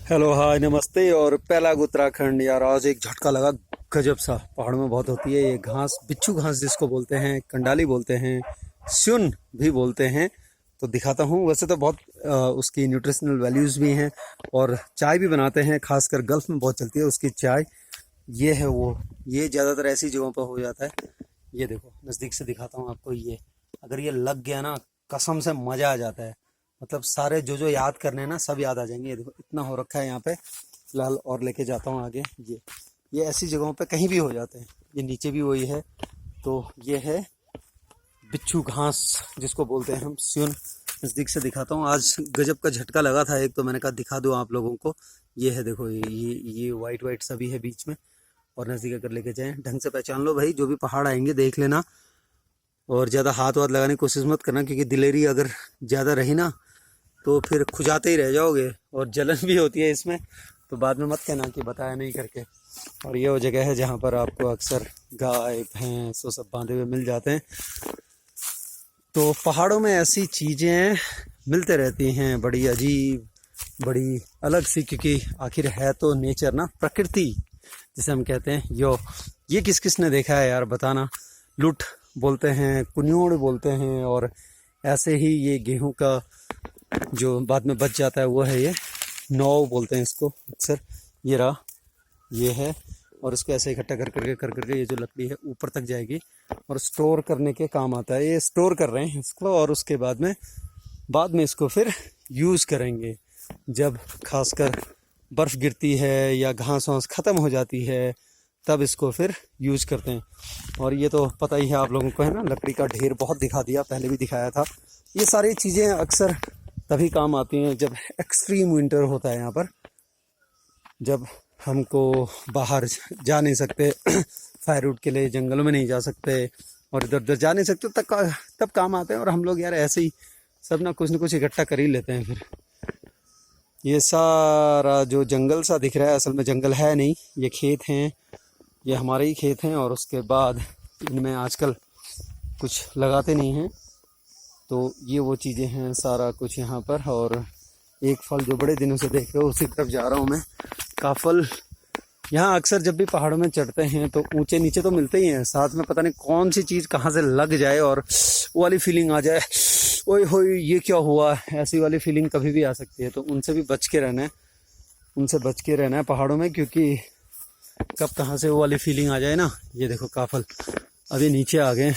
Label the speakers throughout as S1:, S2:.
S1: Hello hi नमस्ते। और पहला उत्तराखंड यार, आज एक झटका लगा गजब सा। पहाड़ में बहुत होती है ये घास, बिच्छू घास जिसको बोलते हैं, कंडाली बोलते हैं, सुन भी बोलते हैं। तो दिखाता हूँ। वैसे तो बहुत उसकी न्यूट्रिशनल वैल्यूज़ भी हैं और चाय भी बनाते हैं, खासकर गल्फ़ में बहुत चलती है उसकी चाय। ये है वो, ये ज़्यादातर ऐसी जगहों पर हो जाता है। ये देखो, नज़दीक से दिखाता हूँ आपको। ये अगर ये लग गया ना, कसम से मज़ा आ जाता है। मतलब सारे जो जो याद करने हैं ना, सब याद आ जाएंगे। ये देखो इतना हो रखा है यहाँ पे फिलहाल। और लेके जाता हूँ आगे। ये ऐसी जगहों पे कहीं भी हो जाते हैं। ये नीचे भी वही है। तो ये है बिच्छू घास जिसको बोलते हैं हम, स्यून। नज़दीक से दिखाता हूँ। आज गजब का झटका लगा था एक, तो मैंने कहा दिखा दूँ आप लोगों को। ये है देखो, ये वाइट वाइट सभी है बीच में। और नज़दीक अगर लेके जाएं, ढंग से पहचान लो भाई। जो भी पहाड़ आएंगे देख लेना, और ज़्यादा हाथ वाथ लगाने की कोशिश मत करना, क्योंकि दिलेरी अगर ज़्यादा रही ना तो फिर खुजाते ही रह जाओगे। और जलन भी होती है इसमें, तो बाद में मत कहना कि बताया नहीं करके। और ये वो जगह है जहाँ पर आपको अक्सर गाय भैंस वो सब बांधे हुए मिल जाते हैं। तो पहाड़ों में ऐसी चीज़ें मिलते रहती हैं, बड़ी अजीब, बड़ी अलग सी, क्योंकि आखिर है तो नेचर ना, प्रकृति जिसे हम कहते हैं। ये किस किस ने देखा है यार, बताना। लुट बोलते हैं, कुन्योड़ बोलते हैं, और ऐसे ही ये गेहूं का जो बाद में बच जाता है वो है, ये नौ बोलते हैं इसको अक्सर। ये रहा, ये है। और इसको ऐसे इकट्ठा कर करके ये जो लकड़ी है ऊपर तक जाएगी और स्टोर करने के काम आता है। ये स्टोर कर रहे हैं इसको, और उसके बाद में इसको फिर यूज़ करेंगे जब खासकर बर्फ़ गिरती है या घास वास ख़त्म हो जाती है, तब इसको फिर यूज़ करते हैं। और ये तो पता ही है आप लोगों को, है ना। लकड़ी का ढेर बहुत दिखा दिया, पहले भी दिखाया था। ये सारी चीज़ें अक्सर तभी काम आती हैं जब एक्सट्रीम विंटर होता है यहाँ पर, जब हमको बाहर जा नहीं सकते फायरवुड के लिए, जंगलों में नहीं जा सकते और इधर उधर जा नहीं सकते, तब काम आते हैं। और हम लोग यार ऐसे ही सब ना कुछ इकट्ठा कर ही लेते हैं फिर। ये सारा जो जंगल सा दिख रहा है, असल में जंगल है नहीं, ये खेत हैं, ये हमारे ही खेत हैं। और उसके बाद इनमें आजकल कुछ लगाते नहीं हैं, तो ये वो चीज़ें हैं सारा कुछ यहाँ पर। और एक फल जो बड़े दिनों से देख रहे हो, उसी तरफ जा रहा हूँ मैं। काफल यहाँ अक्सर जब भी पहाड़ों में चढ़ते हैं तो ऊंचे नीचे तो मिलते ही हैं, साथ में पता नहीं कौन सी चीज़ कहाँ से लग जाए और वो वाली फीलिंग आ जाए, ओए होए ये क्या हुआ, ऐसी वाली फीलिंग कभी भी आ सकती है। तो उनसे भी बच के रहना है, उनसे बच के रहना है पहाड़ों में, क्योंकि कब कहाँ से वो वाली फीलिंग आ जाए ना। ये देखो काफल अभी नीचे आ गए,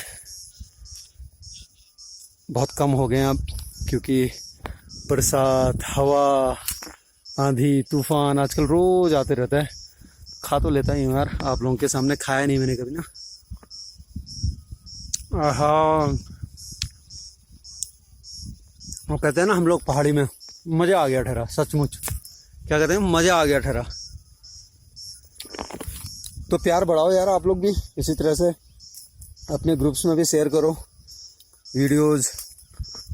S1: बहुत कम हो गए अब, क्योंकि बरसात, हवा, आंधी, तूफान आजकल रोज आते रहता है। खा तो लेता ही हूँ यार, आप लोगों के सामने खाया नहीं मैंने कभी ना। आहा, वो कहते हैं ना हम लोग पहाड़ी में, मज़ा आ गया ठहरा, सचमुच। क्या कहते हैं, मज़ा आ गया ठहरा। तो प्यार बढ़ाओ यार आप लोग भी, इसी तरह से अपने ग्रुप्स में भी शेयर करो वीडियोज़,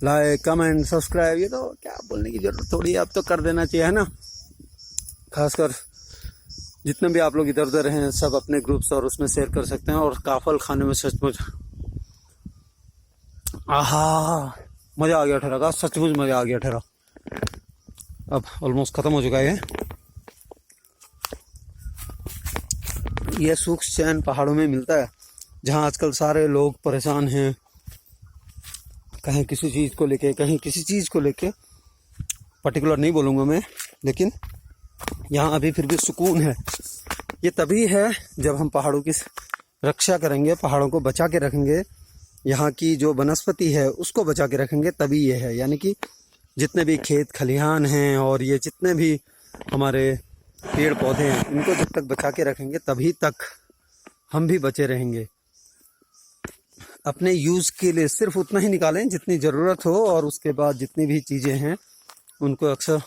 S1: लाइक कमेंट सब्सक्राइब। ये तो क्या बोलने की जरूरत थोड़ी, अब तो कर देना चाहिए, है ना। खासकर जितने भी आप लोग इधर उधर हैं, सब अपने ग्रुप्स और उसमें शेयर कर सकते हैं। और काफल खाने में सचमुच आहा, मज़ा आ गया ठहरा का, सचमुच मज़ा आ गया ठहरा। अब ऑलमोस्ट ख़त्म हो चुका है ये सूख चैन पहाड़ों में मिलता है, जहाँ आजकल सारे लोग परेशान हैं, कहीं किसी चीज़ को लेके, कहीं किसी चीज़ को लेके। पर्टिकुलर नहीं बोलूँगा मैं, लेकिन यहाँ अभी फिर भी सुकून है। ये तभी है जब हम पहाड़ों की रक्षा करेंगे, पहाड़ों को बचा के रखेंगे, यहाँ की जो वनस्पति है उसको बचा के रखेंगे, तभी ये है। यानी कि जितने भी खेत खलिहान हैं और ये जितने भी हमारे पेड़ पौधे हैं, इनको जब तक बचा के रखेंगे तभी तक हम भी बचे रहेंगे। अपने यूज़ के लिए सिर्फ उतना ही निकालें जितनी ज़रूरत हो, और उसके बाद जितनी भी चीज़ें हैं उनको अक्सर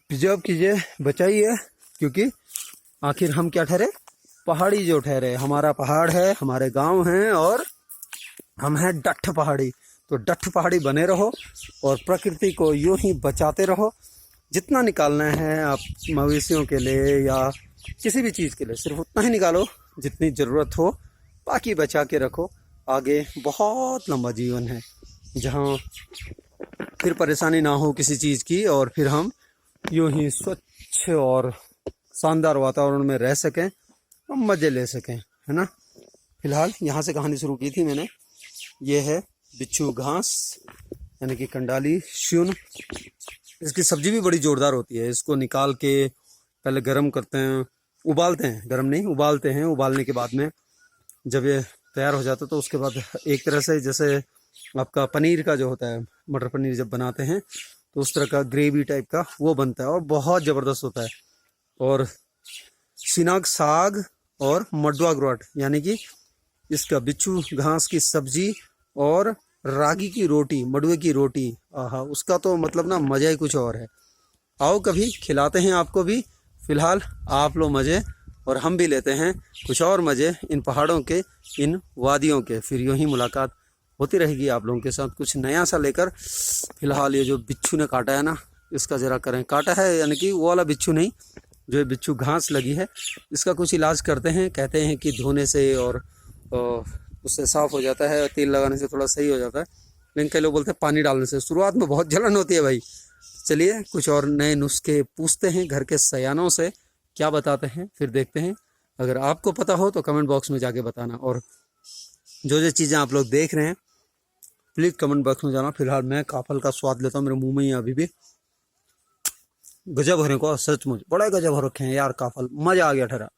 S1: प्रिजर्व कीजिए, बचाइए। क्योंकि आखिर हम क्या ठहरे, पहाड़ी जो ठहरे। हमारा पहाड़ है, हमारे गांव हैं, और हम हैं डठ पहाड़ी। तो डठ पहाड़ी बने रहो और प्रकृति को यूं ही बचाते रहो। जितना निकालना है आप मवेशियों के लिए या किसी भी चीज़ के लिए, सिर्फ उतना ही निकालो जितनी ज़रूरत हो, बाकी बचा के रखो। आगे बहुत लंबा जीवन है, जहाँ फिर परेशानी ना हो किसी चीज़ की, और फिर हम यूं ही स्वच्छ और शानदार वातावरण में रह सकें और मज़े ले सकें, है ना। फिलहाल यहाँ से कहानी शुरू की थी मैंने। ये है बिच्छू घास यानी कि कंडाली श्यून। इसकी सब्जी भी बड़ी ज़ोरदार होती है। इसको निकाल के पहले गरम करते हैं, उबालते हैं, गरम नहीं उबालते हैं। उबालने के बाद में जब ये तैयार हो जाता है तो उसके बाद एक तरह से जैसे आपका पनीर का जो होता है, मटर पनीर जब बनाते हैं तो उस तरह का ग्रेवी टाइप का वो बनता है और बहुत ज़बरदस्त होता है। और सिनाग साग और मडवा ग्रोट यानी कि इसका बिच्छू घास की सब्जी और रागी की रोटी, मडवे की रोटी, आहा, उसका तो मतलब ना मज़ा ही कुछ और है। आओ कभी खिलाते हैं आपको भी। फिलहाल आप लो मज़े और हम भी लेते हैं कुछ और मज़े इन पहाड़ों के, इन वादियों के। फिर यूं ही मुलाकात होती रहेगी आप लोगों के साथ कुछ नया सा लेकर। फिलहाल ये जो बिच्छू ने काटा है ना, इसका ज़रा करें, काटा है यानी कि वो वाला बिच्छू नहीं, जो बिच्छू घास लगी है, इसका कुछ इलाज करते हैं। कहते हैं कि धोने से और उससे साफ़ हो जाता है, तेल लगाने से थोड़ा सही हो जाता है। लेकिन कई लोग बोलते हैं पानी डालने से। शुरुआत में बहुत जलन होती है भाई। चलिए कुछ और नए नुस्खे पूछते हैं घर के सयानों से, क्या बताते हैं फिर देखते हैं। अगर आपको पता हो तो कमेंट बॉक्स में जाके बताना। और जो चीज़ें आप लोग देख रहे हैं प्लीज़ कमेंट बॉक्स में जाना। फिलहाल मैं काफल का स्वाद लेता हूँ, मेरे मुंह में ही अभी भी। गजब हो रहे को सचमुच, बड़ा गजब हो रखे हैं यार काफल, मज़ा आ गया ठहरा।